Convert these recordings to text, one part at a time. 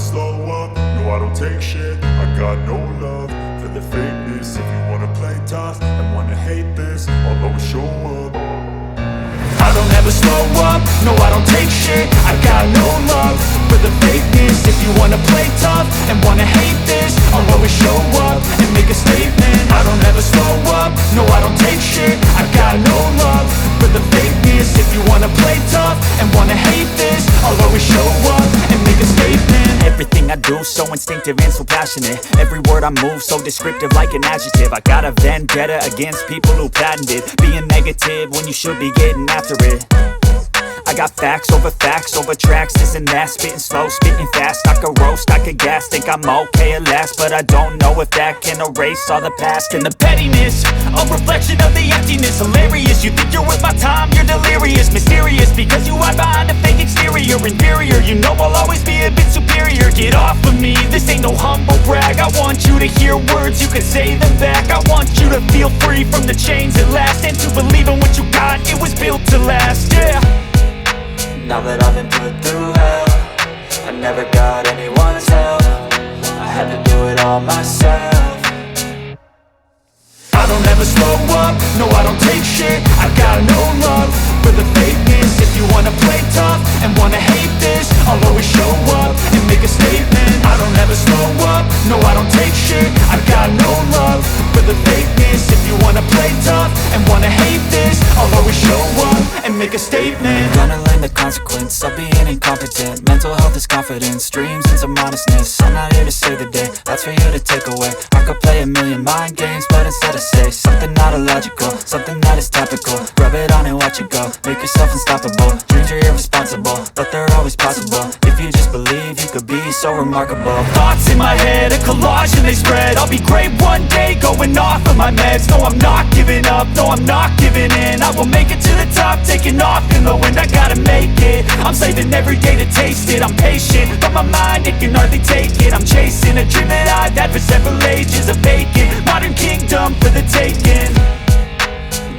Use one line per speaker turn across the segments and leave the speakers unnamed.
slow up, no I don't take shit. I got no love for the fakeness. If you wanna play tough and wanna hate this, I'll always show up. I don't ever slow up, no I don't take shit. I got no love for the fakeness. If you wanna play tough and wanna hate this, I'll always show up and make a statement. I don't ever slow up, no I don't take shit. I got no love for the fakeness. If you wanna play tough and wanna hate this, I'll always show up and make a statement. Everything I do so instinctive and so passionate. Every word I move so descriptive like an adjective. I got a vendetta against people who patented being negative when you should be getting after it. I got facts over tracks, this and that. Spitting slow, spitting fast. I could roast, I could gas. Think I'm okay at last, but I don't know if that can erase all the past. And the pettiness, a reflection of the emptiness. Hilarious, you think you're worth my time, you're delirious. Mysterious, because you hide behind a fake exterior. Inferior, you know I'll always be a bit superior. Get off of me, this ain't no humble brag. I want you to hear words, you can say them back. I want you to feel free from the chains at last, and to believe in what you got, it was built to last, yeah. Now that I've been put through hell, I never got anyone's help. I had to do it all myself. I don't ever slow up, no I don't take shit. I got no love for the fakeness. If you wanna play tough and wanna hate this, I'll always show up and make a statement. I don't ever slow up, no I don't take shit. I got no love for the fakeness. If you wanna play tough and wanna hate this, I'll always show up and make a statement. Gonna learn the consequence of being incompetent. Mental health is confidence, dreams and some honestness. I'm not here to save the day, that's for you to take away. I could play a million mind games, but instead I say something not illogical, something that is topical. Rub it on and watch it go, make yourself unstoppable. Dreams are irresponsible, but they're always possible. If you just believe, you could be so remarkable. Thoughts in my head, a collage and they spread. I'll be great one day, going off of my meds. No, I'm not giving up, no, I'm not giving in. I will make it to the top, taking off in the wind. I gotta make it, I'm saving every day to taste it. I'm patient, but my mind, it can hardly take it. I'm chasing a dream that I've had for several ages. A vacant, modern kingdom for the taking.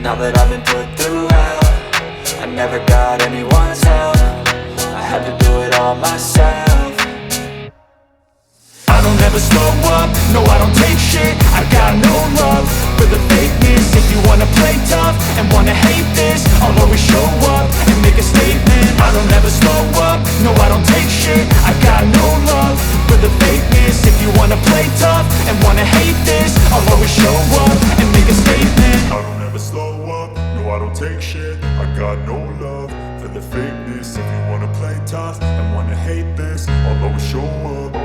Now that I've been put through hell, I never got anyone's help. I had to do it all myself. I don't ever slow up, no I don't take shit. I got no love for the fakeness. If you wanna play tough and wanna hate this, I'll always show up and make a statement. I don't ever slow up, no I don't take shit. I got no love for the fakeness. If you wanna play tough and wanna hate this, I'll always show up and make a statement. I don't ever slow up, no I don't take shit. I got no love for the fakeness. If you wanna play tough and wanna hate this, I'll always show up.